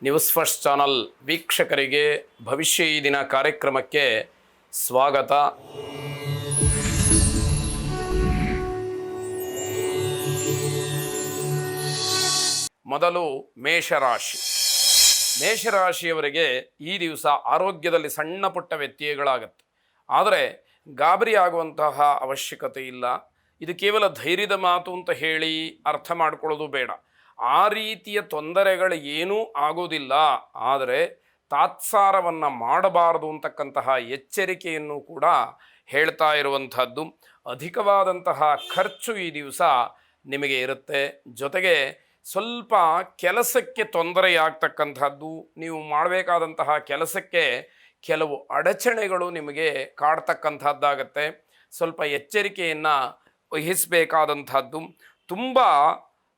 News first channel ವೀಕ್ಷಕರಿಗೆ ಭವಿಷ್ಯ ಈ ದಿನ ಕಾರ್ಯಕ್ರಮಕ್ಕೆ ಸ್ವಾಗತ. ಮೊದಲು ಮೇಷರಾಶಿ. ಮೇಷರಾಶಿಯವರಿಗೆ ಈ ದಿವಸ ಆರೋಗ್ಯದಲ್ಲಿ ಸಣ್ಣ ಪುಟ್ಟ ವ್ಯತ್ಯಯಗಳಾಗುತ್ತೆ. ಆದರೆ ಗಾಬರಿ ಆಗುವಂತಹ ಅವಶ್ಯಕತೆ ಇಲ್ಲ. ಇದು ಕೇವಲ ಧೈರ್ಯದ ಮಾತು ಅಂತ ಹೇಳಿ ಅರ್ಥ ಮಾಡ್ಕೊಳ್ಳೋದು ಬೇಡ. ಆ ರೀತಿಯ ತೊಂದರೆಗಳು ಏನೂ ಆಗೋದಿಲ್ಲ. ಆದರೆ ತಾತ್ಸಾರವನ್ನು ಮಾಡಬಾರದು ಅಂತಕ್ಕಂತಹ ಎಚ್ಚರಿಕೆಯನ್ನು ಕೂಡ ಹೇಳ್ತಾ ಇರುವಂಥದ್ದು. ಅಧಿಕವಾದಂತಹ ಖರ್ಚು ಈ ದಿವಸ ನಿಮಗೆ ಇರುತ್ತೆ. ಜೊತೆಗೆ ಸ್ವಲ್ಪ ಕೆಲಸಕ್ಕೆ ತೊಂದರೆಯಾಗ್ತಕ್ಕಂಥದ್ದು, ನೀವು ಮಾಡಬೇಕಾದಂತಹ ಕೆಲಸಕ್ಕೆ ಕೆಲವು ಅಡಚಣೆಗಳು ನಿಮಗೆ ಕಾಡ್ತಕ್ಕಂಥದ್ದಾಗತ್ತೆ. ಸ್ವಲ್ಪ ಎಚ್ಚರಿಕೆಯನ್ನು ವಹಿಸಬೇಕಾದಂಥದ್ದು. ತುಂಬ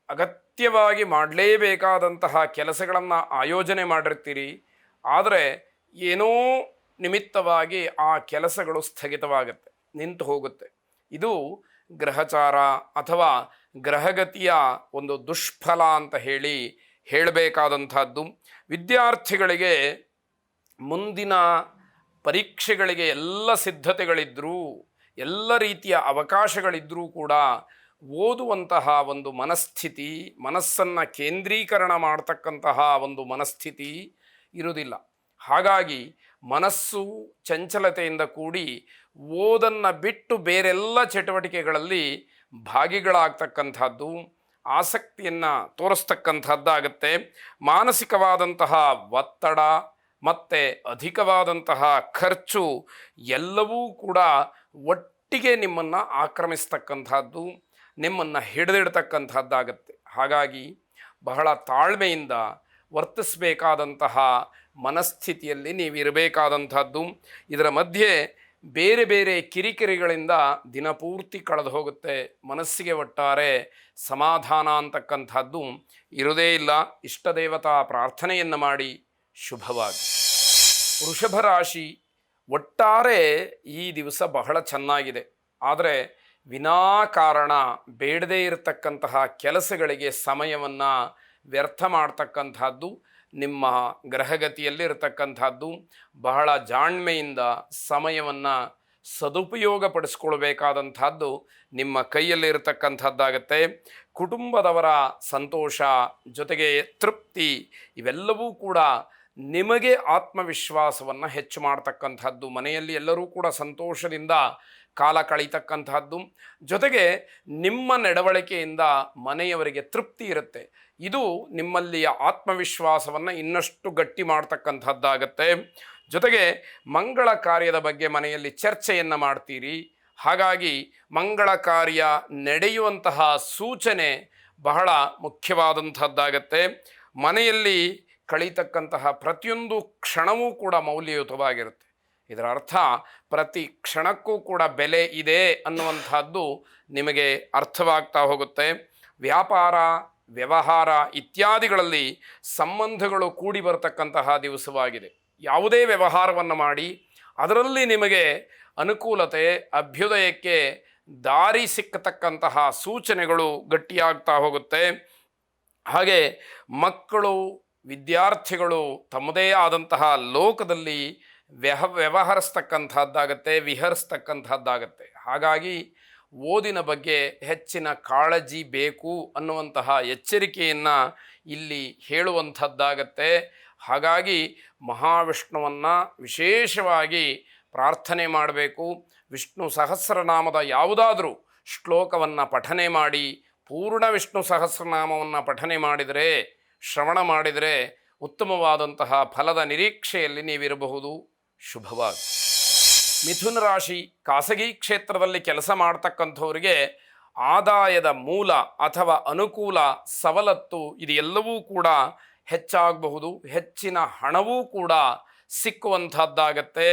ಅಗತ್ಯವಾಗಿ ಮಾಡಲೇಬೇಕಾದಂತಹ ಕೆಲಸಗಳನ್ನು ಆಯೋಜನೆ ಮಾಡಿರ್ತೀರಿ. ಆದರೆ ಏನೋ ನಿಮಿತ್ತವಾಗಿ ಆ ಕೆಲಸಗಳು ಸ್ಥಗಿತವಾಗುತ್ತೆ, ನಿಂತು ಹೋಗುತ್ತೆ. ಇದು ಗ್ರಹಚಾರ ಅಥವಾ ಗ್ರಹಗತಿಯ ಒಂದು ದುಷ್ಫಲ ಅಂತ ಹೇಳಬೇಕಾದಂಥದ್ದು. ವಿದ್ಯಾರ್ಥಿಗಳಿಗೆ ಮುಂದಿನ ಪರೀಕ್ಷೆಗಳಿಗೆ ಎಲ್ಲ ಸಿದ್ಧತೆಗಳಿದ್ದರೂ, ಎಲ್ಲ ರೀತಿಯ ಅವಕಾಶಗಳಿದ್ದರೂ ಕೂಡ ಓದುವಂತಹ ಒಂದು ಮನಸ್ಥಿತಿ, ಮನಸ್ಸನ್ನು ಕೇಂದ್ರೀಕರಣ ಮಾಡ್ತಕ್ಕಂತಹ ಒಂದು ಮನಸ್ಥಿತಿ ಇರುವುದಿಲ್ಲ. ಹಾಗಾಗಿ ಮನಸ್ಸು ಚಂಚಲತೆಯಿಂದ ಕೂಡಿ ಓದನ್ನು ಬಿಟ್ಟು ಬೇರೆಲ್ಲ ಚಟುವಟಿಕೆಗಳಲ್ಲಿ ಭಾಗಿಗಳಾಗ್ತಕ್ಕಂಥದ್ದು, ಆಸಕ್ತಿಯನ್ನು ತೋರಿಸ್ತಕ್ಕಂಥದ್ದಾಗತ್ತೆ. ಮಾನಸಿಕವಾದಂತಹ ಒತ್ತಡ ಮತ್ತು ಅಧಿಕವಾದಂತಹ ಖರ್ಚು ಎಲ್ಲವೂ ಕೂಡ ಒಟ್ಟಿಗೆ ನಿಮ್ಮನ್ನು ಆಕ್ರಮಿಸ್ತಕ್ಕಂಥದ್ದು, ನಿಮ್ಮನ್ನು ಹಿಡಿದಿಡ್ತಕ್ಕಂಥದ್ದಾಗತ್ತೆ. ಹಾಗಾಗಿ ಬಹಳ ತಾಳ್ಮೆಯಿಂದ ವರ್ತಿಸಬೇಕಾದಂತಹ ಮನಸ್ಥಿತಿಯಲ್ಲಿ ನೀವಿರಬೇಕಾದಂಥದ್ದು. ಇದರ ಮಧ್ಯೆ ಬೇರೆ ಬೇರೆ ಕಿರಿಕಿರಿಗಳಿಂದ ದಿನಪೂರ್ತಿ ಕಳೆದು ಹೋಗುತ್ತೆ. ಮನಸ್ಸಿಗೆ ಒಟ್ಟಾರೆ ಸಮಾಧಾನ ಅಂತಕ್ಕಂಥದ್ದು ಇರೋದೇ ಇಲ್ಲ. ಇಷ್ಟ ದೇವತಾ ಪ್ರಾರ್ಥನೆಯನ್ನು ಮಾಡಿ ಶುಭವಾಗಿ. ವೃಷಭ ರಾಶಿ. ಒಟ್ಟಾರೆ ಈ ದಿವಸ ಬಹಳ ಚೆನ್ನಾಗಿದೆ. ಆದರೆ ವಿನಾಕಾರಣ ಬೇಡದೇ ಇರತಕ್ಕಂತಹ ಕೆಲಸಗಳಿಗೆ ಸಮಯವನ್ನು ವ್ಯರ್ಥ ಮಾಡ್ತಕ್ಕಂಥದ್ದು ನಿಮ್ಮ ಗ್ರಹಗತಿಯಲ್ಲಿರತಕ್ಕಂಥದ್ದು. ಬಹಳ ಜಾಣ್ಮೆಯಿಂದ ಸಮಯವನ್ನು ಸದುಪಯೋಗಪಡಿಸ್ಕೊಳ್ಬೇಕಾದಂಥದ್ದು ನಿಮ್ಮ ಕೈಯಲ್ಲಿರತಕ್ಕಂಥದ್ದಾಗತ್ತೆ. ಕುಟುಂಬದವರ ಸಂತೋಷ, ಜೊತೆಗೆ ತೃಪ್ತಿ, ಇವೆಲ್ಲವೂ ಕೂಡ ನಿಮಗೆ ಆತ್ಮವಿಶ್ವಾಸವನ್ನು ಹೆಚ್ಚು ಮಾಡ್ತಕ್ಕಂಥದ್ದು. ಮನೆಯಲ್ಲಿ ಎಲ್ಲರೂ ಕೂಡ ಸಂತೋಷದಿಂದ ಕಾಲ ಕಳೀತಕ್ಕಂಥದ್ದು. ಜೊತೆಗೆ ನಿಮ್ಮ ನಡವಳಿಕೆಯಿಂದ ಮನೆಯವರಿಗೆ ತೃಪ್ತಿ ಇರುತ್ತೆ. ಇದು ನಿಮ್ಮಲ್ಲಿಯ ಆತ್ಮವಿಶ್ವಾಸವನ್ನು ಇನ್ನಷ್ಟು ಗಟ್ಟಿ ಮಾಡ್ತಕ್ಕಂಥದ್ದಾಗತ್ತೆ. ಜೊತೆಗೆ ಮಂಗಳ ಕಾರ್ಯದ ಬಗ್ಗೆ ಮನೆಯಲ್ಲಿ ಚರ್ಚೆಯನ್ನು ಮಾಡ್ತೀರಿ. ಹಾಗಾಗಿ ಮಂಗಳ ಕಾರ್ಯ ನಡೆಯುವಂತಹ ಸೂಚನೆ ಬಹಳ ಮುಖ್ಯವಾದಂಥದ್ದಾಗತ್ತೆ. ಮನೆಯಲ್ಲಿ ಕಳೀತಕ್ಕಂತಹ ಪ್ರತಿಯೊಂದು ಕ್ಷಣವೂ ಕೂಡ ಮೌಲ್ಯಯುತವಾಗಿರುತ್ತೆ. ಇದರ ಅರ್ಥ ಪ್ರತಿ ಕ್ಷಣಕ್ಕೂ ಕೂಡ ಬೆಲೆ ಇದೆ ಅನ್ನುವಂಥದ್ದು ನಿಮಗೆ ಅರ್ಥವಾಗ್ತಾ ಹೋಗುತ್ತೆ. ವ್ಯಾಪಾರ, ವ್ಯವಹಾರ ಇತ್ಯಾದಿಗಳಲ್ಲಿ ಸಂಬಂಧಗಳು ಕೂಡಿ ಬರತಕ್ಕಂತಹ ದಿವಸವಾಗಿದೆ. ಯಾವುದೇ ವ್ಯವಹಾರವನ್ನು ಮಾಡಿ ಅದರಲ್ಲಿ ನಿಮಗೆ ಅನುಕೂಲತೆ, ಅಭ್ಯುದಯಕ್ಕೆ ದಾರಿ ಸಿಕ್ಕತಕ್ಕಂತಹ ಸೂಚನೆಗಳು ಗಟ್ಟಿಯಾಗ್ತಾ ಹೋಗುತ್ತೆ. ಹಾಗೆ ಮಕ್ಕಳು, ವಿದ್ಯಾರ್ಥಿಗಳು ತಮ್ಮದೇ ಆದಂತಹ ಲೋಕದಲ್ಲಿ ವ್ಯವಹರಿಸ್ತಕ್ಕಂಥದ್ದಾಗತ್ತೆ, ವಿಹರಿಸ್ತಕ್ಕಂಥದ್ದಾಗತ್ತೆ. ಹಾಗಾಗಿ ಓದಿನ ಬಗ್ಗೆ ಹೆಚ್ಚಿನ ಕಾಳಜಿ ಬೇಕು ಅನ್ನುವಂತಹ ಎಚ್ಚರಿಕೆಯನ್ನು ಇಲ್ಲಿ ಹೇಳುವಂಥದ್ದಾಗತ್ತೆ. ಹಾಗಾಗಿ ಮಹಾವಿಷ್ಣುವನ್ನು ವಿಶೇಷವಾಗಿ ಪ್ರಾರ್ಥನೆ ಮಾಡಬೇಕು. ವಿಷ್ಣು ಸಹಸ್ರನಾಮದ ಯಾವುದಾದ್ರೂ ಶ್ಲೋಕವನ್ನು ಪಠನೆ ಮಾಡಿ, ಪೂರ್ಣ ವಿಷ್ಣು ಸಹಸ್ರನಾಮವನ್ನು ಪಠನೆ ಮಾಡಿದರೆ, ಶ್ರವಣ ಮಾಡಿದರೆ ಉತ್ತಮವಾದಂತಹ ಫಲದ ನಿರೀಕ್ಷೆಯಲ್ಲಿ ನೀವಿರಬಹುದು. ಶುಭವಾಗಿ. ಮಿಥುನ ರಾಶಿ. ಖಾಸಗಿ ಕ್ಷೇತ್ರದಲ್ಲಿ ಕೆಲಸ ಮಾಡ್ತಕ್ಕಂಥವರಿಗೆ ಆದಾಯದ ಮೂಲ ಅಥವಾ ಅನುಕೂಲ, ಸವಲತ್ತು ಇದು ಎಲ್ಲವೂ ಕೂಡ ಹೆಚ್ಚಾಗಬಹುದು. ಹೆಚ್ಚಿನ ಹಣವೂ ಕೂಡ ಸಿಕ್ಕುವಂಥದ್ದಾಗತ್ತೆ.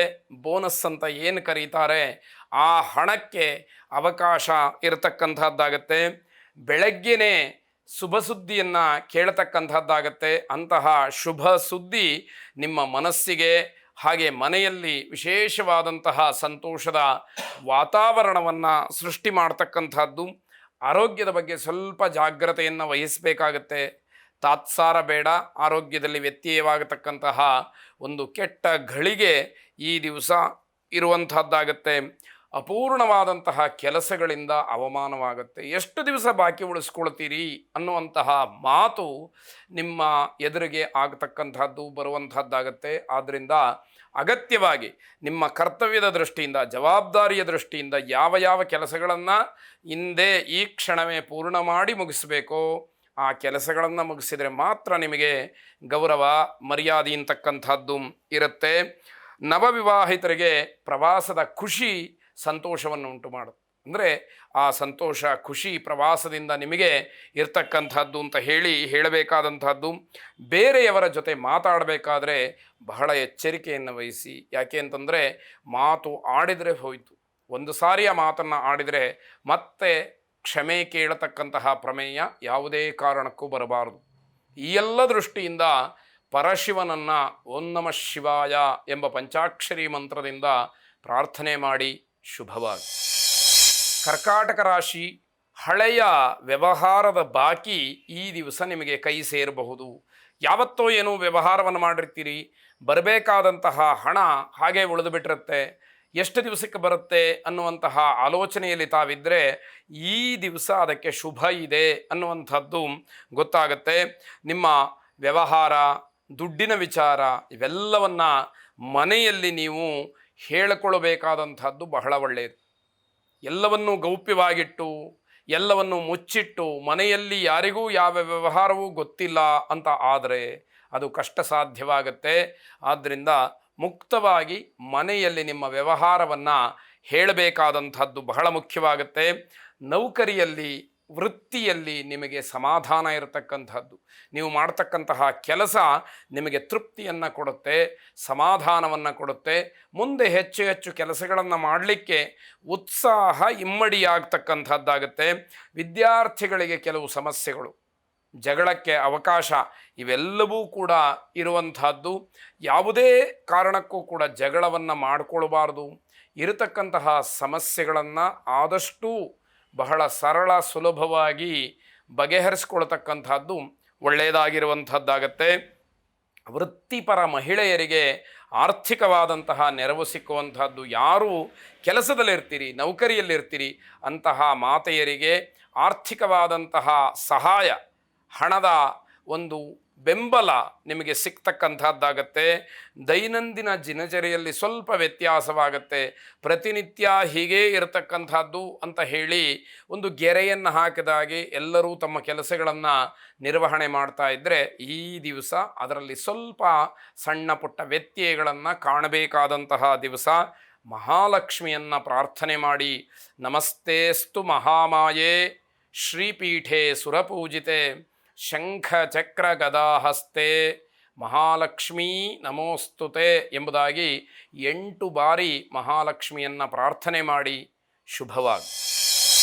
ಬೋನಸ್ ಅಂತ ಏನು ಕರೀತಾರೆ, ಆ ಹಣಕ್ಕೆ ಅವಕಾಶ ಇರತಕ್ಕಂಥದ್ದಾಗತ್ತೆ. ಬೆಳಗ್ಗೆನೇ ಶುಭ ಸುದ್ದಿಯನ್ನು ಕೇಳತಕ್ಕಂಥದ್ದಾಗತ್ತೆ. ಅಂತಹ ಶುಭ ಸುದ್ದಿ ನಿಮ್ಮ ಮನಸ್ಸಿಗೆ ಹಾಗೆ ಮನೆಯಲ್ಲಿ ವಿಶೇಷವಾದಂತಹ ಸಂತೋಷದ ವಾತಾವರಣವನ್ನು ಸೃಷ್ಟಿ ಮಾಡ್ತಕ್ಕಂಥದ್ದು. ಆರೋಗ್ಯದ ಬಗ್ಗೆ ಸ್ವಲ್ಪ ಜಾಗ್ರತೆಯನ್ನು ವಹಿಸಬೇಕಾಗತ್ತೆ. ತಾತ್ಸಾರ ಬೇಡ. ಆರೋಗ್ಯದಲ್ಲಿ ವ್ಯತ್ಯಯವಾಗತಕ್ಕಂತಹ ಒಂದು ಕೆಟ್ಟ ಘಳಿಗೆ ಈ ದಿವಸ ಇರುವಂತಹದ್ದಾಗತ್ತೆ. ಅಪೂರ್ಣವಾದಂತಹ ಕೆಲಸಗಳಿಂದ ಅವಮಾನವಾಗುತ್ತೆ. ಎಷ್ಟು ದಿವಸ ಬಾಕಿ ಉಳಿಸ್ಕೊಳ್ತೀರಿ ಅನ್ನುವಂತಹ ಮಾತು ನಿಮ್ಮ ಎದುರಿಗೆ ಆಗತಕ್ಕಂಥದ್ದು ಬರುವಂತಹದ್ದಾಗತ್ತೆ. ಆದ್ದರಿಂದ ಅಗತ್ಯವಾಗಿ ನಿಮ್ಮ ಕರ್ತವ್ಯದ ದೃಷ್ಟಿಯಿಂದ, ಜವಾಬ್ದಾರಿಯ ದೃಷ್ಟಿಯಿಂದ ಯಾವ ಯಾವ ಕೆಲಸಗಳನ್ನು ಹಿಂದೆ ಈ ಕ್ಷಣವೇ ಪೂರ್ಣ ಮಾಡಿ ಮುಗಿಸಬೇಕೋ ಆ ಕೆಲಸಗಳನ್ನು ಮುಗಿಸಿದರೆ ಮಾತ್ರ ನಿಮಗೆ ಗೌರವ ಮರ್ಯಾದೆ ಅಂತಕ್ಕಂಥದ್ದು ಇರುತ್ತೆ. ನವವಿವಾಹಿತರಿಗೆ ಪ್ರವಾಸದ ಖುಷಿ ಸಂತೋಷವನ್ನು ಉಂಟು ಮಾಡುತ್ತೆ. ಅಂದರೆ ಆ ಸಂತೋಷ ಖುಷಿ ಪ್ರವಾಸದಿಂದ ನಿಮಗೆ ಇರ್ತಕ್ಕಂಥದ್ದು ಅಂತ ಹೇಳಬೇಕಾದಂಥದ್ದು. ಬೇರೆಯವರ ಜೊತೆ ಮಾತಾಡಬೇಕಾದ್ರೆ ಬಹಳ ಎಚ್ಚರಿಕೆಯನ್ನು ವಹಿಸಿ. ಯಾಕೆ ಅಂತಂದರೆ ಮಾತು ಆಡಿದರೆ ಹೋಯಿತು. ಒಂದು ಸಾರಿ ಆ ಮಾತನ್ನು ಆಡಿದರೆ ಮತ್ತೆ ಕ್ಷಮೆ ಕೇಳತಕ್ಕಂತಹ ಪ್ರಮೇಯ ಯಾವುದೇ ಕಾರಣಕ್ಕೂ ಬರಬಾರದು. ಈ ಎಲ್ಲ ದೃಷ್ಟಿಯಿಂದ ಪರಶಿವನನ್ನು ಓಂ ನಮಃ ಶಿವಾಯ ಎಂಬ ಪಂಚಾಕ್ಷರಿ ಮಂತ್ರದಿಂದ ಪ್ರಾರ್ಥನೆ ಮಾಡಿ ಶುಭವಾಗಿ. ಕರ್ಕಾಟಕ ರಾಶಿ, ಹಳೆಯ ವ್ಯವಹಾರದ ಬಾಕಿ ಈ ದಿವಸ ನಿಮಗೆ ಕೈ ಸೇರಬಹುದು. ಯಾವತ್ತೋ ಏನೋ ವ್ಯವಹಾರವನ್ನು ಮಾಡಿರ್ತೀರಿ, ಬರಬೇಕಾದಂತಹ ಹಣ ಹಾಗೆ ಉಳಿದು ಬಿಟ್ಟಿರುತ್ತೆ. ಎಷ್ಟು ದಿವಸಕ್ಕೆ ಬರುತ್ತೆ ಅನ್ನುವಂತಹ ಆಲೋಚನೆಯಲ್ಲಿ ತಾವಿದ್ದರೆ ಈ ದಿವಸ ಅದಕ್ಕೆ ಶುಭ ಇದೆ ಅನ್ನುವಂಥದ್ದು ಗೊತ್ತಾಗುತ್ತೆ. ನಿಮ್ಮ ವ್ಯವಹಾರ, ದುಡ್ಡಿನ ವಿಚಾರ ಇವೆಲ್ಲವನ್ನು ಮನೆಯಲ್ಲಿ ನೀವು ಹೇಳಿಕೊಳ್ಳಬೇಕಾದಂಥದ್ದು ಬಹಳ ಒಳ್ಳೆಯದು. ಎಲ್ಲವನ್ನೂ ಗೌಪ್ಯವಾಗಿಟ್ಟು, ಎಲ್ಲವನ್ನು ಮುಚ್ಚಿಟ್ಟು, ಮನೆಯಲ್ಲಿ ಯಾರಿಗೂ ಯಾವ ವ್ಯವಹಾರವೂ ಗೊತ್ತಿಲ್ಲ ಅಂತ ಆದರೆ ಅದು ಕಷ್ಟ ಸಾಧ್ಯವಾಗುತ್ತೆ. ಆದ್ದರಿಂದ ಮುಕ್ತವಾಗಿ ಮನೆಯಲ್ಲಿ ನಿಮ್ಮ ವ್ಯವಹಾರವನ್ನು ಹೇಳಬೇಕಾದಂಥದ್ದು ಬಹಳ ಮುಖ್ಯವಾಗುತ್ತೆ. ನೌಕರಿಯಲ್ಲಿ, ವೃತ್ತಿಯಲ್ಲಿ ನಿಮಗೆ ಸಮಾಧಾನ ಇರತಕ್ಕಂಥದ್ದು. ನೀವು ಮಾಡ್ತಕ್ಕಂತಹ ಕೆಲಸ ನಿಮಗೆ ತೃಪ್ತಿಯನ್ನು ಕೊಡುತ್ತೆ, ಸಮಾಧಾನವನ್ನು ಕೊಡುತ್ತೆ. ಮುಂದೆ ಹೆಚ್ಚು ಹೆಚ್ಚು ಕೆಲಸಗಳನ್ನು ಮಾಡಲಿಕ್ಕೆ ಉತ್ಸಾಹ ಇಮ್ಮಡಿಯಾಗ್ತಕ್ಕಂಥದ್ದಾಗುತ್ತೆ. ವಿದ್ಯಾರ್ಥಿಗಳಿಗೆ ಕೆಲವು ಸಮಸ್ಯೆಗಳು, ಜಗಳಕ್ಕೆ ಅವಕಾಶ ಇವೆಲ್ಲವೂ ಕೂಡ ಇರುವಂತಹದ್ದು. ಯಾವುದೇ ಕಾರಣಕ್ಕೂ ಕೂಡ ಜಗಳವನ್ನು ಮಾಡಿಕೊಳ್ಬಾರ್ದು. ಇರತಕ್ಕಂತಹ ಸಮಸ್ಯೆಗಳನ್ನು ಆದಷ್ಟು ಬಹಳ ಸರಳ ಸುಲಭವಾಗಿ ಬಗೆಹರಿಸ್ಕೊಳ್ತಕ್ಕಂಥದ್ದು ಒಳ್ಳೆಯದಾಗಿರುವಂಥದ್ದಾಗತ್ತೆ. ವೃತ್ತಿಪರ ಮಹಿಳೆಯರಿಗೆ ಆರ್ಥಿಕವಾದಂತಹ ನೆರವು ಸಿಕ್ಕುವಂಥದ್ದು. ಯಾರು ಕೆಲಸದಲ್ಲಿರ್ತೀರಿ, ನೌಕರಿಯಲ್ಲಿರ್ತೀರಿ ಅಂತಹ ಮಾತೆಯರಿಗೆ ಆರ್ಥಿಕವಾದಂತಹ ಸಹಾಯ, ಹಣದ ಒಂದು ಬೆಂಬಲ ನಿಮಗೆ ಸಿಗ್ತಕ್ಕಂಥದ್ದಾಗತ್ತೆ. ದೈನಂದಿನ ದಿನಚರಿಯಲ್ಲಿ ಸ್ವಲ್ಪ ವ್ಯತ್ಯಾಸವಾಗುತ್ತೆ. ಪ್ರತಿನಿತ್ಯ ಹೀಗೇ ಇರತಕ್ಕಂಥದ್ದು ಅಂತ ಹೇಳಿ ಒಂದು ಗೆರೆಯನ್ನು ಹಾಕಿದಾಗೆ ಎಲ್ಲರೂ ತಮ್ಮ ಕೆಲಸಗಳನ್ನು ನಿರ್ವಹಣೆ ಮಾಡ್ತಾ ಇದ್ದರೆ ಈ ದಿವಸ ಅದರಲ್ಲಿ ಸ್ವಲ್ಪ ಸಣ್ಣ ಪುಟ್ಟ ವ್ಯತ್ಯಯಗಳನ್ನು ಕಾಣಬೇಕಾದಂತಹ ದಿವಸ. ಮಹಾಲಕ್ಷ್ಮಿಯನ್ನು ಪ್ರಾರ್ಥನೆ ಮಾಡಿ. ನಮಸ್ತೇಸ್ತು ಮಹಾಮಾಯೇ ಶ್ರೀಪೀಠೆ ಸುರಪೂಜಿತೆ ಶಂಖ ಚಕ್ರ ಗದಾಹಸ್ತೆ ಮಹಾಲಕ್ಷ್ಮೀ ನಮೋಸ್ತುತೆ ಎಂಬುದಾಗಿ 8 ಬಾರಿ ಮಹಾಲಕ್ಷ್ಮಿಯನ್ನು ಪ್ರಾರ್ಥನೆ ಮಾಡಿ ಶುಭವಾಗಿ.